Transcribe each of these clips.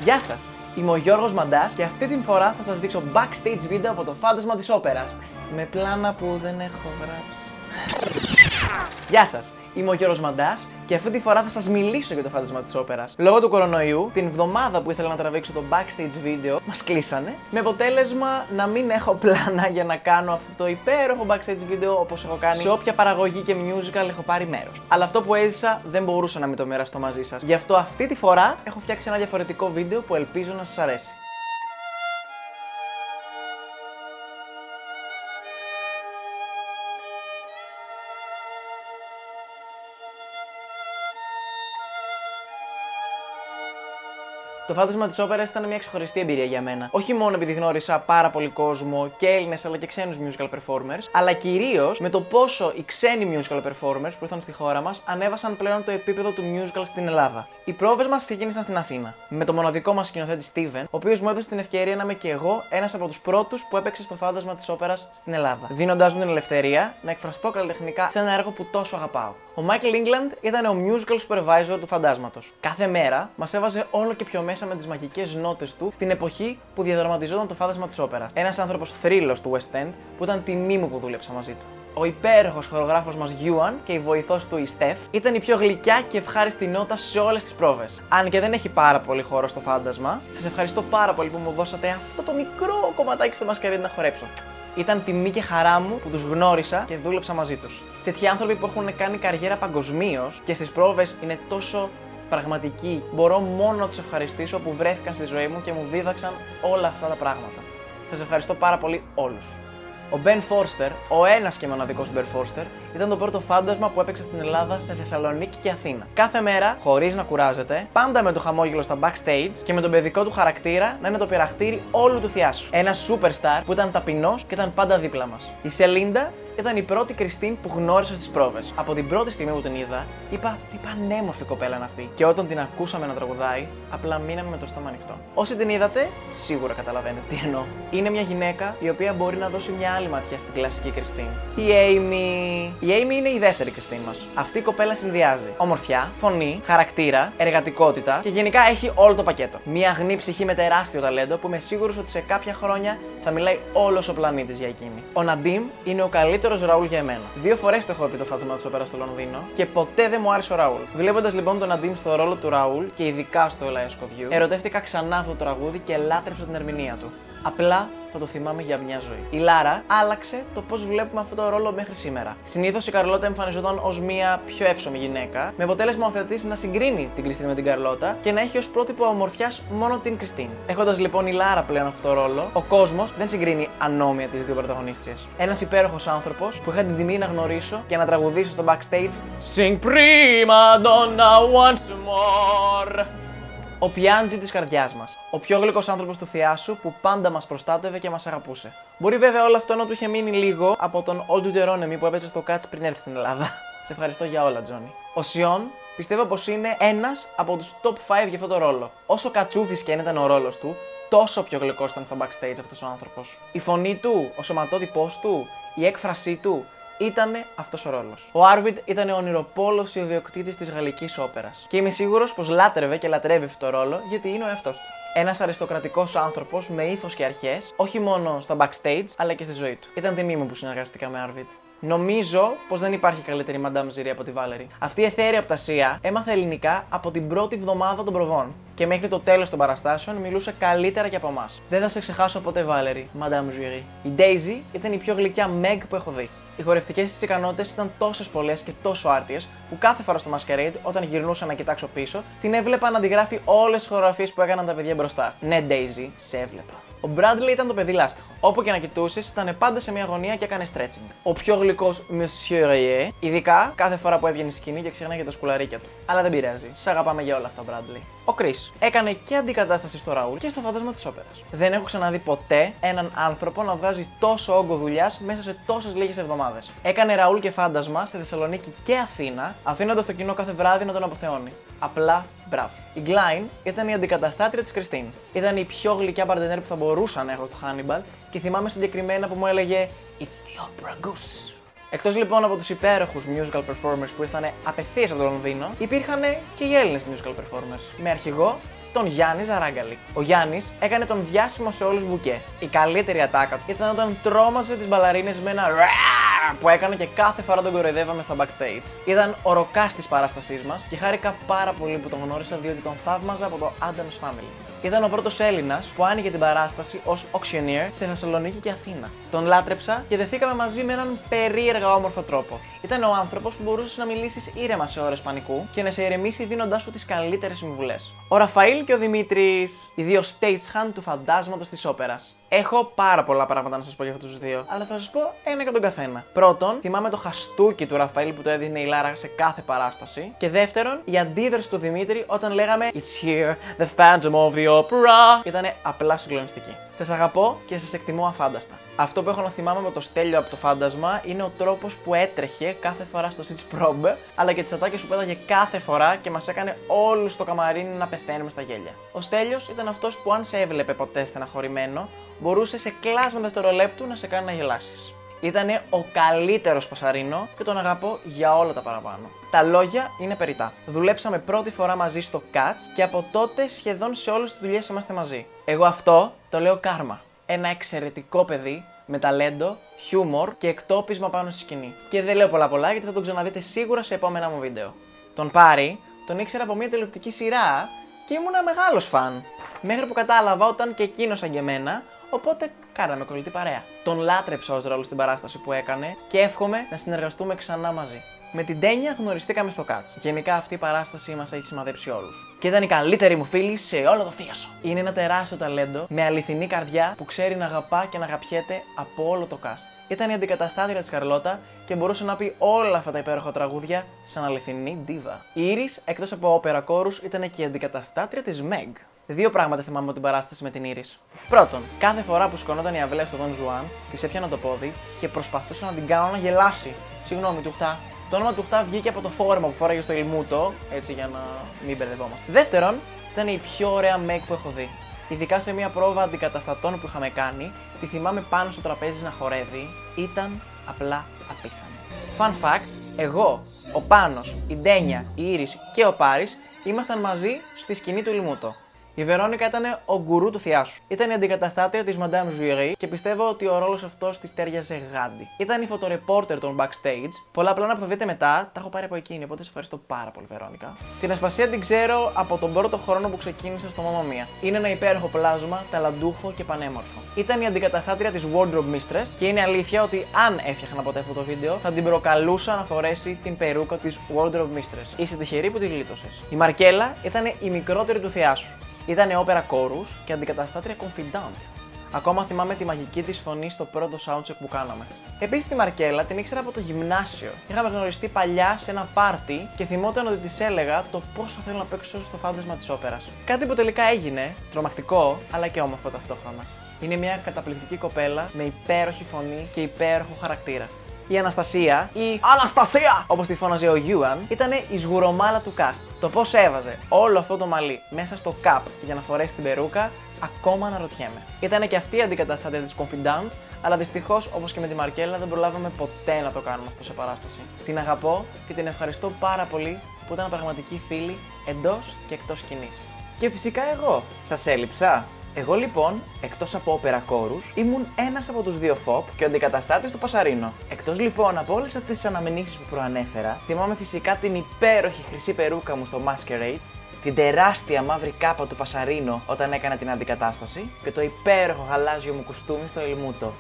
Γεια σας, είμαι ο Γιώργος Μαντάς και αυτή την φορά θα σας δείξω backstage βίντεο από το φάντασμα της όπερας. Με πλάνα που δεν έχω γράψει. Γεια σας, είμαι ο Γιώργος Μαντάς και αυτή τη φορά θα σας μιλήσω για το φάντασμα της όπερας. Λόγω του κορονοϊού, την εβδομάδα που ήθελα να τραβήξω το backstage βίντεο, μας κλείσανε. Με αποτέλεσμα να μην έχω πλάνα για να κάνω αυτό το υπέροχο backstage βίντεο όπως έχω κάνει σε όποια παραγωγή και musical έχω πάρει μέρος. Αλλά αυτό που έζησα δεν μπορούσα να μην το μοιραστώ μαζί σας. Γι' αυτό αυτή τη φορά έχω φτιάξει ένα διαφορετικό βίντεο που ελπίζω να σας αρέσει. Το φάντασμα της όπερας ήταν μια ξεχωριστή εμπειρία για μένα. Όχι μόνο επειδή γνώρισα πάρα πολύ κόσμο και Έλληνες αλλά και ξένους musical performers, αλλά κυρίως με το πόσο οι ξένοι musical performers που ήρθαν στη χώρα μας ανέβασαν πλέον το επίπεδο του musical στην Ελλάδα. Οι πρόβες μας ξεκίνησαν στην Αθήνα, με το μοναδικό μας σκηνοθέτη Steven, ο οποίος μου έδωσε την ευκαιρία να είμαι και εγώ ένας από τους πρώτους που έπαιξε στο φάντασμα της όπερας στην Ελλάδα, δίνοντάς μου την ελευθερία να εκφραστώ καλλιτεχνικά σε ένα έργο που τόσο αγαπάω. Ο Michael England ήταν ο musical supervisor του φαντάσματος. Κάθε μέρα μας έβαζε όλο και πιο μέσα με τις μαγικές νότες του στην εποχή που διαδραματιζόταν το φάντασμα της όπερας. Ένας άνθρωπος θρύλος του West End που ήταν τιμή μου που δούλεψα μαζί του. Ο υπέροχος χορογράφος μας Ewan και η βοηθός του η Steph ήταν η πιο γλυκιά και ευχάριστη νότα σε όλες τις πρόβες. Αν και δεν έχει πάρα πολύ χώρο στο φάντασμα, σας ευχαριστώ πάρα πολύ που μου δώσατε αυτό το μικρό κομματάκι στο μασκαρίδι να χορέψω. Ήταν τιμή και χαρά μου που τους γνώρισα και δούλεψα μαζί τους. Τέτοιοι άνθρωποι που έχουν κάνει καριέρα παγκοσμίως και στις πρόβες είναι τόσο πραγματικοί, μπορώ μόνο να τους ευχαριστήσω που βρέθηκαν στη ζωή μου και μου δίδαξαν όλα αυτά τα πράγματα. Σας ευχαριστώ πάρα πολύ όλους. Ο Ben Forster, ο ένας και μοναδικός Ben Forster, ήταν το πρώτο φάντασμα που έπαιξε στην Ελλάδα, σε Θεσσαλονίκη και Αθήνα. Κάθε μέρα, χωρίς να κουράζεται, πάντα με το χαμόγελο στα backstage και με τον παιδικό του χαρακτήρα να είναι το πειραχτήρι όλου του θειάσου. Ένας superstar που ήταν ταπεινός και ήταν πάντα δίπλα μας. Η Σελίντα ήταν η πρώτη Κριστίν που γνώρισα στις πρόβες. Από την πρώτη στιγμή που την είδα, είπα τι πανέμορφη κοπέλα είναι αυτή. Και όταν την ακούσαμε να τραγουδάει, απλά μείναμε με το στόμα ανοιχτό. Όσοι την είδατε, σίγουρα καταλαβαίνετε τι εννοώ. Είναι μια γυναίκα η οποία μπορεί να δώσει μια άλλη ματιά στην κλασική Κριστίν. Η Amy. Η Amy είναι η δεύτερη Κριστίν μας. Αυτή η κοπέλα συνδυάζει ομορφιά, φωνή, χαρακτήρα, εργατικότητα και γενικά έχει όλο το πακέτο. Μια αγνή ψυχή με τεράστιο ταλέντο που είμαι σίγουρος ότι σε κάποια χρόνια θα μιλάει όλος ο πλανήτης για εκείνη. Ο Ναντίμ είναι ο καλύτερος Ραούλ για εμένα. 2 φορές το έχω πει το φάντασμα της όπερας στο Λονδίνο και ποτέ δεν μου άρεσε ο Ραούλ. Βλέποντας λοιπόν τον Ναντίμ στο ρόλο του Ραούλ και ειδικά στο Ελάια Σκοδιού, ερωτεύτηκα ξανά αυτό το τραγούδι και λάτρεψα την ερμηνεία του. Απλά θα το θυμάμαι για μια ζωή. Η Λάρα άλλαξε το πώς βλέπουμε αυτό το ρόλο μέχρι σήμερα. Συνήθως η Καρλώτα εμφανιζόταν ως μια πιο εύσωμη γυναίκα, με αποτέλεσμα ο θεατής να συγκρίνει την Κριστίν με την Καρλώτα και να έχει ως πρότυπο ομορφιάς μόνο την Κριστίν. Έχοντας λοιπόν η Λάρα πλέον αυτό το ρόλο, ο κόσμος δεν συγκρίνει ανώμια τις δύο πρωταγωνίστριες. Ένας υπέροχος άνθρωπος που είχα την τιμή να γνωρίσω και να τραγουδήσω στο backstage Sing Prima Donna once more. Ο Πιάντζι της καρδιάς μας. Ο πιο γλυκός άνθρωπος του θειάσου που πάντα μας προστάτευε και μας αγαπούσε. Μπορεί βέβαια όλο αυτό να του είχε μείνει λίγο από τον Old Deuteronomy που έπαιζε στο Cats πριν έρθει στην Ελλάδα. Σε ευχαριστώ για όλα, Τζόνι. Ο Σιόν πιστεύω πως είναι ένας από τους top 5 για αυτό το ρόλο. Όσο κατσούφις και αν ήταν ο ρόλος του, τόσο πιο γλυκός ήταν στο backstage αυτός ο άνθρωπος. Η φωνή του, ο σωματότυπός του, η έκφρασή του. Ήτανε αυτός ο ρόλος. Ο Άρβιντ ήταν ο ονειροπόλος ιδιοκτήτης της γαλλικής όπερας. Και είμαι σίγουρος πως λάτρευε και λατρεύει αυτό το ρόλο γιατί είναι ο εαυτός του. Ένας αριστοκρατικός άνθρωπος με ήθος και αρχές, όχι μόνο στα backstage αλλά και στη ζωή του. Ήταν τιμή μου που συνεργαστήκα με Άρβιντ. Νομίζω πως δεν υπάρχει καλύτερη Madame Ziri από τη Βάλερη. Αυτή η αιθέρια πτασία έμαθε ελληνικά από την πρώτη εβδομάδα των προβών και μέχρι το τέλος των παραστάσεων μιλούσε καλύτερα και από εμάς. Δεν θα σε ξεχάσω ποτέ, Βάλερη, Madame Ziri. Η Daisy ήταν η πιο γλυκιά Meg που έχω δει. Οι χορευτικές της ικανότητες ήταν τόσες πολλές και τόσο άρτιες που κάθε φορά στο Masquerade, όταν γυρνούσα να κοιτάξω πίσω, την έβλεπα να αντιγράφει όλες τις χορογραφίες που έκαναν τα παιδιά μπροστά. Ναι, Daisy, σε έβλεπα. Ο Bradley ήταν το παιδί λάστιχο. Όπου και να κοιτούσες, ήταν πάντα σε μια γωνία και έκανε stretching. Ο πιο γλυκός Monsieur Rayet, ειδικά κάθε φορά που έβγαινε σκηνή και ξεχνάγε τα σκουλαρίκια του. Αλλά δεν πειράζει, σ' αγαπάμε για όλα αυτά, Bradley. Ο Chris έκανε και αντικατάσταση στο Ραούλ και στο φάντασμα της όπερας. Δεν έχω ξαναδεί ποτέ έναν άνθρωπο να βγάζει τόσο όγκο δουλειάς μέσα σε τόσες λίγες εβδομάδες. Έκανε Ραούλ και φάντασμα σε Θεσσαλονίκη και Αθήνα, αφήνοντας το κοινό κάθε βράδυ να τον αποθεώνει. Απλά μπράβο. Η Γκλάιν ήταν η αντικαταστάτρια της Κριστίν. Ήταν η πιο γλυκιά παρτενέρ που θα μπορούσα να έχω στο Hannibal και θυμάμαι συγκεκριμένα που μου έλεγε It's the opera goose. Εκτός λοιπόν από τους υπέροχους musical performers που ήρθαν απευθείας από το Λονδίνο, υπήρχαν και οι Έλληνες musical performers. Με αρχηγό τον Γιάννη Ζαράγκαλη. Ο Γιάννης έκανε τον διάσημο σε όλους μπουκέ. Η καλύτερη ατάκα του ήταν όταν τρόμαζε τις μπαλαρίνες με ένα που έκανε και κάθε φορά τον κοροϊδεύαμε στα backstage. Ήταν ο ροκάς της παράστασής μας και χάρηκα πάρα πολύ που τον γνώρισα διότι τον θαύμαζα από το Addams Family. Ήταν ο πρώτος Έλληνας που άνοιγε την παράσταση ως auctioneer σε Θεσσαλονίκη και Αθήνα. Τον λάτρεψα και δεθήκαμε μαζί με έναν περίεργα όμορφο τρόπο. Ήταν ο άνθρωπος που μπορούσε να μιλήσεις ήρεμα σε ώρες πανικού και να σε ηρεμήσει δίνοντάς σου τις καλύτερες συμβουλές. Ο Ραφαήλ και ο Δημήτρης, οι δύο stagehand του φαντάσματος της όπερας. Έχω πάρα πολλά πράγματα να σας πω για αυτούς τους δύο, αλλά θα σας πω ένα για τον καθένα. Πρώτον, θυμάμαι το χαστούκι του Ραφαήλ που το έδινε η Λάρα σε κάθε παράσταση. Και δεύτερον, η αντίδραση του Δημήτρη όταν λέγαμε It's here, the Phantom of the Opera. Ήτανε απλά συγκλονιστική. Σας αγαπώ και σας εκτιμώ αφάνταστα. Αυτό που έχω να θυμάμαι με το Στέλιο από το φάντασμα είναι ο τρόπος που έτρεχε κάθε φορά στο Sitch Probe, αλλά και τις ατάκες που πέταγε κάθε φορά και μας έκανε όλους στο καμαρίνι να πεθαίνουμε στα γέλια. Ο Στέλιος ήταν αυτός που αν σε έβλεπε ποτέ στεναχωρημένο, μπορούσε σε κλάσμα δευτερολέπτου να σε κάνει να γελάσεις. Ήτανε ο καλύτερος Πασαρίνο και τον αγαπώ για όλα τα παραπάνω. Τα λόγια είναι περιτά. Δουλέψαμε πρώτη φορά μαζί στο Cats και από τότε σχεδόν σε όλες τις δουλειές είμαστε μαζί. Εγώ αυτό το λέω κάρμα. Ένα εξαιρετικό παιδί με ταλέντο, χιούμορ και εκτόπισμα πάνω στη σκηνή. Και δεν λέω πολλά γιατί θα τον ξαναδείτε σίγουρα σε επόμενα μου βίντεο. Τον Πάρη τον ήξερα από μια τηλεοπτική σειρά και ήμουν μεγάλος φαν. Μέχρι που κατάλαβα όταν και εκείνος σαν και εμένα, οπότε κάναμε κολλητή παρέα. Τον λάτρεψα ως ρόλο στην παράσταση που έκανε και εύχομαι να συνεργαστούμε ξανά μαζί. Με την Τένια γνωριστήκαμε στο Cats. Γενικά αυτή η παράσταση μας έχει σημαδέψει όλους. Και ήταν η καλύτερη μου φίλη σε όλο το θίασο. Είναι ένα τεράστιο ταλέντο με αληθινή καρδιά που ξέρει να αγαπά και να αγαπιέται από όλο το cast. Ήταν η αντικαταστάτρια της Καρλώτα και μπορούσε να πει όλα αυτά τα υπέροχα τραγούδια σαν αληθινή ντίβα. Η Ήρις, εκτός από όπερα κόρους, ήταν και η αντικαταστάτρια της Meg. Δύο πράγματα θυμάμαι από την παράσταση με την Ήρις. Πρώτον, κάθε φορά που σκονόταν η αυλαία στο Don Juan, της έπιανα το πόδι και προσπαθούσα να την κάνω να γελάσει. Συγγνώμη, Τουχτά. Το όνομα του Χτά βγήκε από το φόρμα που φοράγε στο Ιλμούτο, έτσι για να μην μπερδευόμαστε. Δεύτερον, ήταν η πιο ωραία make που έχω δει. Ειδικά σε μια πρόβα αντικαταστατών που είχαμε κάνει, τη θυμάμαι πάνω στο τραπέζι να χορεύει, ήταν απλά απίθανο. Fun fact, εγώ, ο Πάνος, η Ντένια, η Ήρις και ο Πάρης ήμασταν μαζί στη σκηνή του Ιλμούτο. Η Βερόνικα ήταν ο γκουρού του θειάσου. Ήταν η αντικαταστάτρια της Madame Jury και πιστεύω ότι ο ρόλος αυτός της τέριαζε γάντι. Ήταν η φωτορεπόρτερ των backstage. Πολλά πλάνα που θα δείτε μετά τα έχω πάρει από εκείνη, οπότε σε ευχαριστώ πάρα πολύ, Βερόνικα. Την Ασπασία την ξέρω από τον πρώτο χρόνο που ξεκίνησα στο Mamma Mia. Είναι ένα υπέροχο πλάσμα, ταλαντούχο και πανέμορφο. Ήταν η αντικαταστάτρια της Wardrobe Mistress και είναι αλήθεια ότι αν έφτιαχνα ποτέ αυτό το βίντεο θα την προκαλούσα να φορέσει την περούκα της Wardrobe Mistress. Είσαι τυχερή που τη γλίτωσες. Η Μαρκέλα ήταν η μικρότερη του θειάσου. Ήτανε όπερα κόρους και αντικαταστάτρια confidant. Ακόμα θυμάμαι τη μαγική της φωνή στο πρώτο soundcheck που κάναμε. Επίσης τη Μαρκέλα την ήξερα από το γυμνάσιο. Είχαμε γνωριστεί παλιά σε ένα πάρτι και θυμόταν ότι της έλεγα το πόσο θέλω να παίξω στο φάντασμα της όπερας. Κάτι που τελικά έγινε, τρομακτικό, αλλά και όμορφο ταυτόχρονα. Είναι μια καταπληκτική κοπέλα με υπέροχη φωνή και υπέροχο χαρακτήρα. Η Αναστασία, η Αναστασία, όπως τη φώναζε ο Γιούαν, ήταν η σγουρομάλα του cast. Το πώς έβαζε όλο αυτό το μαλλί μέσα στο cup για να φορέσει την περούκα, ακόμα αναρωτιέμαι. Ήταν και αυτή η αντικαταστάτρια της Confidant, αλλά δυστυχώς όπως και με τη Μαρκέλα δεν προλάβαμε ποτέ να το κάνουμε αυτό σε παράσταση. Την αγαπώ και την ευχαριστώ πάρα πολύ που ήταν πραγματική φίλη εντός και εκτός σκηνής. Και φυσικά εγώ. Σας έλειψα? Εγώ λοιπόν, εκτός από όπερα κόρους, ήμουν ένας από τους δύο φοπ και ο αντικαταστάτης του Πασαρίνο. Εκτός λοιπόν από όλες αυτές τις αναμενήσεις που προανέφερα, θυμάμαι φυσικά την υπέροχη χρυσή περούκα μου στο Masquerade, την τεράστια μαύρη κάπα του Πασαρίνο όταν έκανα την αντικατάσταση και το υπέροχο γαλάζιο μου κουστούμι στο Ιλμούτο.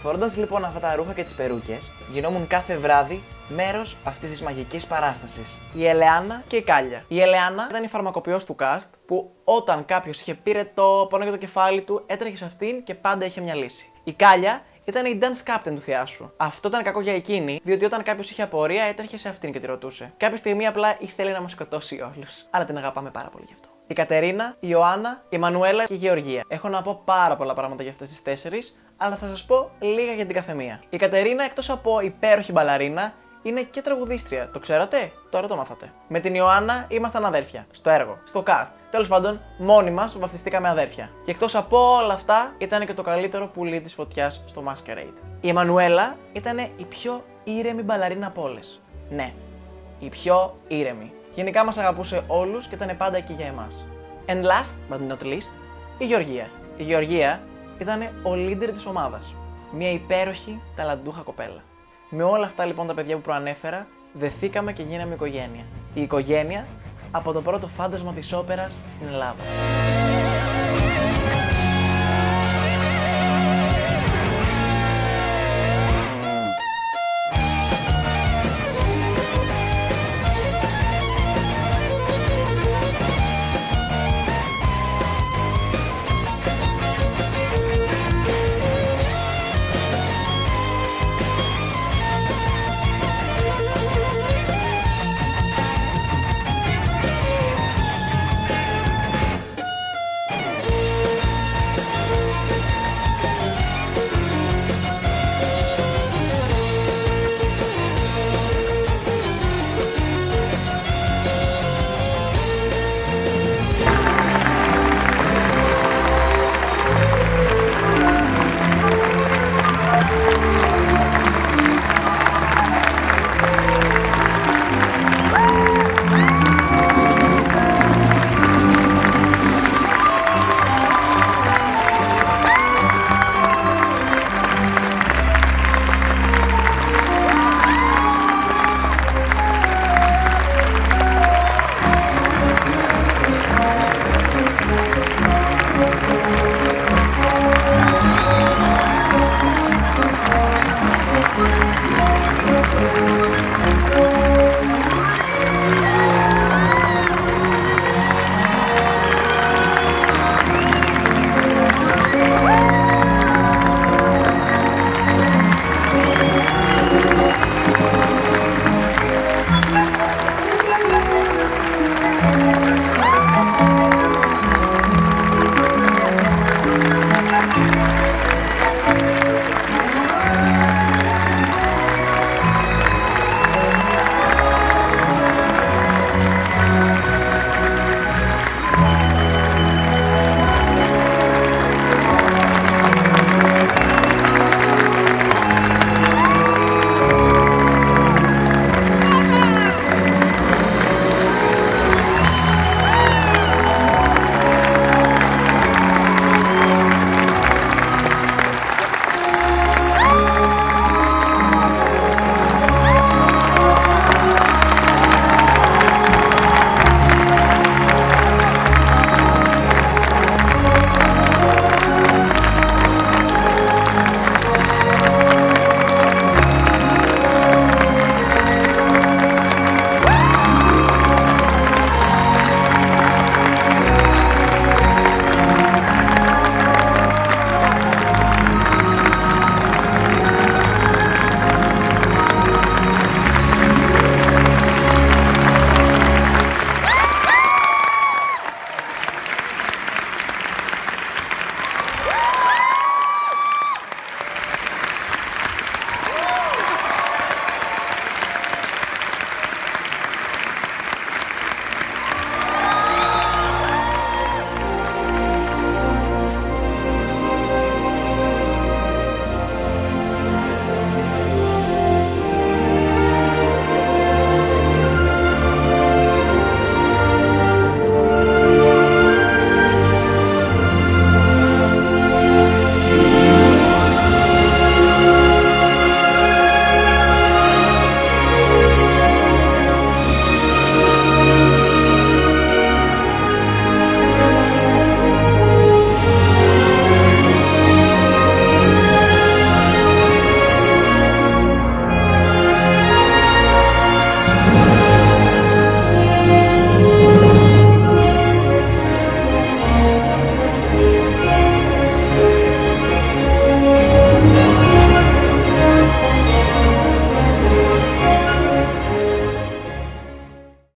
Φορώντας λοιπόν αυτά τα ρούχα και τις περούκες, γινόμουν κάθε βράδυ μέρος αυτής της μαγικής παράστασης. Η Ελεάνα και η Κάλια. Η Ελεάνα ήταν η φαρμακοποιός του cast που όταν κάποιος είχε πυρετό πάνω για το κεφάλι του, έτρεχε σε αυτήν και πάντα είχε μια λύση. Η Κάλια ήταν η dance captain του θειάσου. Αυτό ήταν κακό για εκείνη, διότι όταν κάποιος είχε απορία, έτρεχε σε αυτήν και τη ρωτούσε. Κάποια στιγμή απλά ήθελε να μας σκοτώσει όλους. Αλλά την αγαπάμε πάρα πολύ γι' αυτό. Η Κατερίνα, η Ιωάννα, η Μανουέλα και η Γεωργία. Έχω να πω πάρα πολλά πράγματα για αυτές τις τέσσερις, αλλά θα σας πω λίγα για την καθεμία. Η Κατερίνα, εκτός από υπέροχη μπαλαρίνα, είναι και τραγουδίστρια. Το ξέρατε? Τώρα το μάθατε. Με την Ιωάννα ήμασταν αδέρφια. Στο έργο, στο cast. Τέλος πάντων, μόνοι μας βαφτιστήκαμε αδέρφια. Και εκτός από όλα αυτά, ήταν και το καλύτερο πουλί της φωτιάς στο Masquerade. Η Εμμανουέλα ήταν η πιο ήρεμη μπαλαρίνα από όλες. Ναι, η πιο ήρεμη. Γενικά μας αγαπούσε όλους και ήταν πάντα εκεί για εμάς. And last but not least, η Γεωργία. Η Γεωργία ήταν ο leader της ομάδας. Μια υπέροχη, ταλαντούχα κοπέλα. Με όλα αυτά λοιπόν τα παιδιά που προανέφερα, δεθήκαμε και γίναμε οικογένεια. Η οικογένεια από το πρώτο φάντασμα της όπερας στην Ελλάδα.